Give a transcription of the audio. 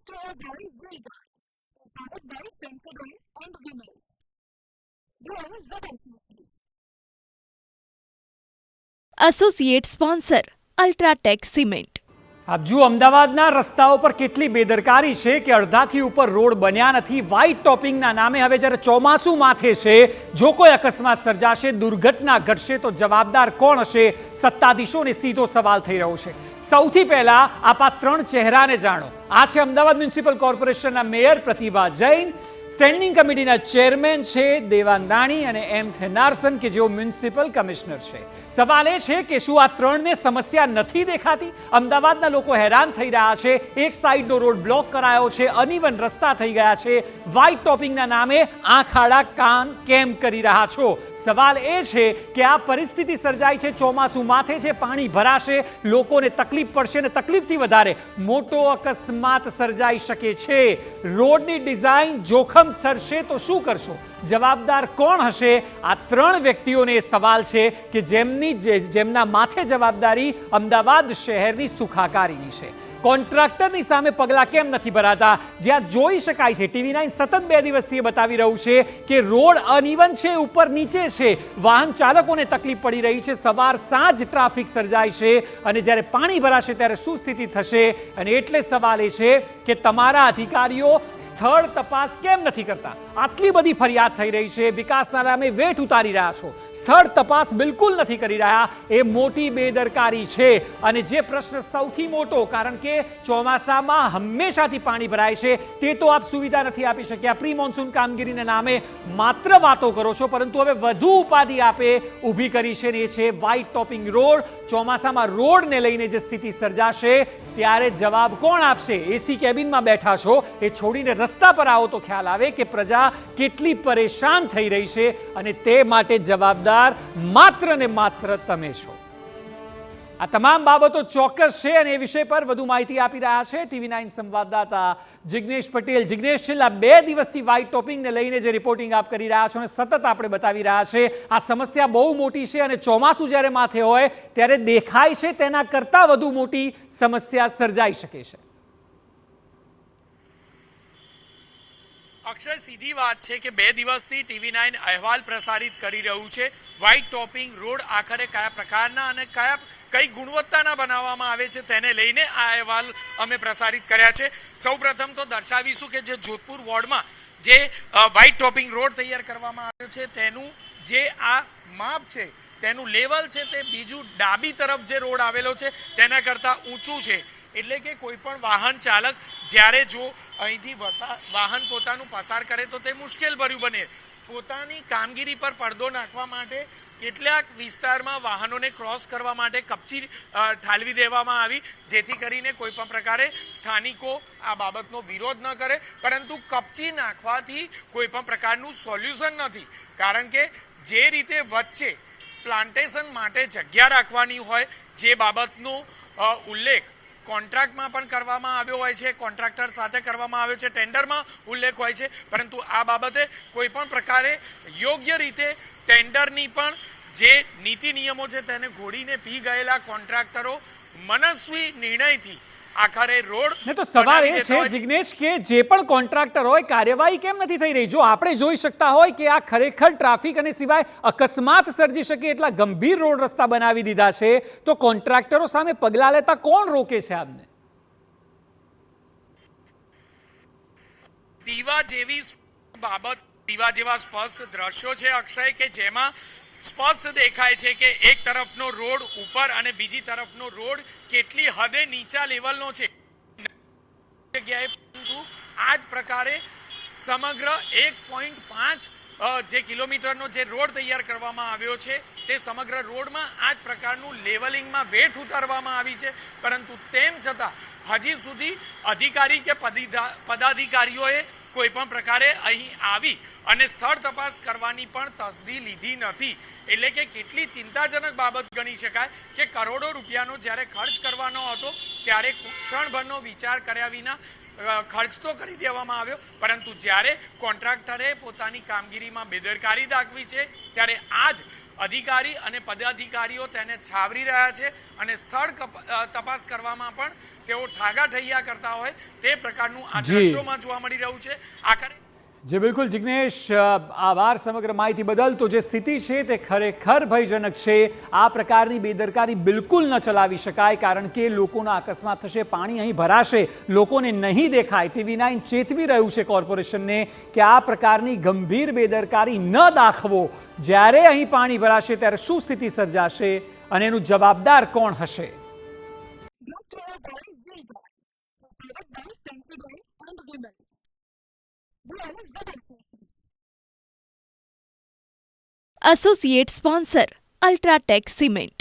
Brought to you by Vega, powered by Sensodyne and Vinyl. Grow relentlessly. Associate sponsor UltraTech cement. આપ જુઓ અમદાવાદના રસ્તાઓ પર કેટલી બેદરકારી છે કે અડધાથી ઉપર રોડ બન્યા નથી. વ્હાઇટ ટોપિંગના નામે હવે જ્યારે ચોમાસું માથે છે, જો કોઈ અકસ્માત સર્જાશે, દુર્ઘટના ઘટશે તો જવાબદાર કોણ હશે? સત્તાધીશોને સીધો સવાલ થઈ રહ્યો છે. સૌથી પહેલા આપ આ ત્રણ ચહેરાને જાણો. આ છે અમદાવાદ મ્યુનિસિપલ કોર્પોરેશનના મેયર પ્રતિભા જૈન, સ્ટેન્ડિંગ કમિટીના ચેરમેન છે દેવાંદાણી અને એમ થેનારસન કે જેઓ મ્યુનિસિપલ કમિશનર છે. સવાલ એ છે કે શું આ ત્રણને સમસ્યા નથી દેખાતી? અમદાવાદના લોકો હેરાન થઈ રહ્યા છે. એક સાઈડનો રોડ બ્લોક કરાયો છે, અનઇવન રસ્તા થઈ ગયા છે. વ્હાઇટ ટોપિંગના નામે આંખ આડા કાન કેમ કરી રહ્યા છો? સવાલ એ છે કે આ પરિસ્થિતિ સર્જાઈ છે, ચોમાસું માથે છે, પાણી ભરાશે, લોકોને તકલીફ પડશે અને તકલીફથી વધારે મોટો અકસ્માત સર્જાઈ શકે છે. રોડની ડિઝાઇન જોખમ સરશે તો શું કરશો? જવાબદાર કોણ હશે? આ ત્રણ વ્યક્તિઓને સવાલ છે કે જેમના માથે જવાબદારી અમદાવાદ શહેરની સુખાકારીની છે. કોન્ટ્રાક્ટરની સામે પગલાં કેમ નથી ભરાતા? જ્યાં જોઈ શકાય છે, TV9 સતત 2 દિવસથી બતાવી રહ્યું છે કે રોડ અનઇવન છે, ઉપર નીચે છે, વાહન ચાલકોને તકલીફ પડી રહી છે, સવાર સાંજ ટ્રાફિક સર્જાય છે અને જ્યારે પાણી ભરાશે ત્યારે શું સ્થિતિ થશે? અને એટલે સવાલ એ છે કે તમારા અધિકારીઓ સ્થળ તપાસ કેમ નથી કરતા? આટલી બધી ફરિયાદ થઈ રહી છે, વિકાસના નામે વેઠ ઉતારી રહ્યા છો, સ્થળ તપાસ બિલકુલ નથી કરી રહ્યા. એ મોટી બેદરકારી છે. અને જે પ્રશ્ન સૌથી મોટો, કારણ કે ચોમાસામાં હંમેશાથી પાણી ભરાય છે, તે તો આપ સુવિધા નથી આપી શક્યા. પ્રી મોન્સૂન કામગીરીના નામે માત્ર વાતો કરો છો, પરંતુ હવે વધુ ઉપાધિ આપે ઊભી કરી છે, ને એ છે વ્હાઇટ ટોપિંગ રોડ. ચોમાસામાં રોડને લઈને જે સ્થિતિ સર્જાશે ત્યારે જવાબ કોણ આપશે? એસી કેબિનમાં બેઠા છો, એ છોડીને રસ્તા પર આવો તો ખ્યાલ આવે કે પ્રજા કેટલી પરેશાન થઈ રહી છે અને તે માટે જવાબદાર માત્ર ને માત્ર તમે છો. આ તમામ બાબતો ચોક્કસ છે અને એ વિષય પર વધુ માહિતી આપી રહ્યા છે TV9 સંવાદદાતા જિગ્નેશ પટેલ. જિગ્નેશ, છેલ્લા 2 દિવસથી વ્હાઇટ ટોપિંગને લઈને જે રિપોર્ટિંગ આપ કરી રહ્યા છો અને સતત આપણે બતાવી રહ્યા છે, આ સમસ્યા બહુ મોટી છે અને ચોમાસું જ્યારે માથે હોય ત્યારે દેખાય છે તેના કરતાં વધુ મોટી સમસ્યા સર્જાઈ શકે છે. અક્ષય, સીધી વાત છે કે 2 દિવસથી TV9 અહેવાલ પ્રસારિત કરી રહ્યું છે. વ્હાઇટ ટોપિંગ રોડ આખરે કયા પ્રકારના અને કઈ ગુણવત્તાના બનાવવામાં આવે છે તેને લઈને આ અહેવાલ અમે પ્રસારિત કર્યા છે. સૌપ્રથમ તો દર્શાવીશું કે જે જોધપુર વોર્ડમાં જે વ્હાઇટ ટોપિંગ રોડ તૈયાર કરવામાં આવ્યો છે તેનું જે આ માપ છે, તેનું લેવલ છે, તે બીજું ડાબી તરફ જે રોડ આવેલો છે તેના કરતાં ઊંચું છે. એટલે કે કોઈ પણ વાહન ચાલક જ્યારે જો અહીંથી વાહન પોતાનું પસાર કરે તો તે મુશ્કેલ ભર્યું બને. પોતાની કામગીરી પર પડદો નાખવા માટે કેટલાક વિસ્તારમાં વાહનોને ક્રોસ કરવા માટે કપચી ઠાલવી દેવામાં આવી, જેથી કરીને કોઈ પણ પ્રકારે સ્થાનિકો આ બાબતનો વિરોધ ન કરે. પરંતુ કપચી નાખવાથી કોઈ પણ પ્રકારનું સોલ્યુશન નથી, કારણ કે જે રીતે વચ્ચે પ્લાન્ટેશન માટે જગ્યા રાખવાની હોય, જે બાબતનો ઉલ્લેખ કોન્ટ્રાક્ટમાં પણ કરવામાં આવ્યો હોય છે, કોન્ટ્રાક્ટર સાથે કરવામાં આવ્યો છે, ટેન્ડરમાં ઉલ્લેખ હોય છે, પરંતુ આ બાબતે કોઈ પણ પ્રકારે યોગ્ય રીતે ટેન્ડરની પણ જે નીતિ નિયમો છે તેને ઘોડીને પી ગયેલા કોન્ટ્રાક્ટરો મનસ્વી નિર્ણયથી આખરે રોડ. તો સવાલ એ છે જિગ્નેશ કે જે પણ કોન્ટ્રાક્ટર હોય, કાર્યવાહી કેમ નથી થઈ રહી? જો આપણે જોઈ શકતા હોય કે આ ખરેખર ટ્રાફિક અને સિવાય અકસ્માત સર્જી શકે એટલા ગંભીર રોડ રસ્તા બનાવી દીધા છે, તો કોન્ટ્રાક્ટરો સામે પગલાં લેતા કોણ રોકે છે આપને? દીવા જેવા સ્પષ્ટ દ્રશ્યો છે અક્ષય, કે જેમાં સ્પષ્ટ દેખાય છે કે એક તરફનો રોડ ઉપર અને બીજી તરફનો રોડ કેટલી હદે નીચા લેવલનો છે. જગ્યાએ આ જ પ્રકારે સમગ્ર 1.5 જે કિલોમીટરનો જે રોડ તૈયાર કરવામાં આવ્યો છે તે સમગ્ર રોડમાં આ જ પ્રકારનું લેવલિંગમાં વેઠ ઉતારવામાં આવી છે. પરંતુ તેમ છતાં હજી સુધી અધિકારી કે પદાધિકારીઓએ કોઈ પણ પ્રકારે અહીં આવી અને સ્થળ તપાસ કરવાની પણ તસદી લીધી નથી. એટલે કે કેટલી ચિંતાજનક બાબત ગણી શકાય કે કરોડો રૂપિયાનો જ્યારે ખર્ચ કરવાનો હતો ત્યારે ક્ષણભરનો વિચાર કર્યા વિના ખર્ચ તો કરી દેવામાં આવ્યો, પરંતુ જ્યારે કોન્ટ્રાક્ટરે પોતાની કામગીરીમાં બેદરકારી દાખવી છે ત્યારે આજ અધિકારી અને પદાધિકારીઓ તેને છાવરી રહ્યા છે અને સ્થળ તપાસ કરવામાં પણ તેઓ ઠાગાઠૈયા કરતા હોય તે પ્રકારનું આ જી. દ્રશ્યોમાં જોવા મળી રહ્યું છે. આખરે જે બિલકુલ જિગ્નેશ, આભાર સમગ્ર માહિતી બદલ. તો જે સ્થિતિ છે તે ખરેખર ભયજનક છે. આ પ્રકારની બેદરકારી બિલકુલ ન ચલાવી શકાય, કારણ કે લોકોના અકસ્માત થશે, પાણી અહીં ભરાશે, લોકોને નહીં દેખાય. TV9 ચેતવી રહ્યું છે કોર્પોરેશનને કે આ પ્રકારની ગંભીર બેદરકારી ન દાખવો. જ્યારે અહીં પાણી ભરાશે ત્યારે શું સ્થિતિ સર્જાશે અને એનું જવાબદાર કોણ હશે? Brought to you by Vega, powered by Sensodyne and Women. Brand Zabanti. Associate sponsor, Ultratech Cement.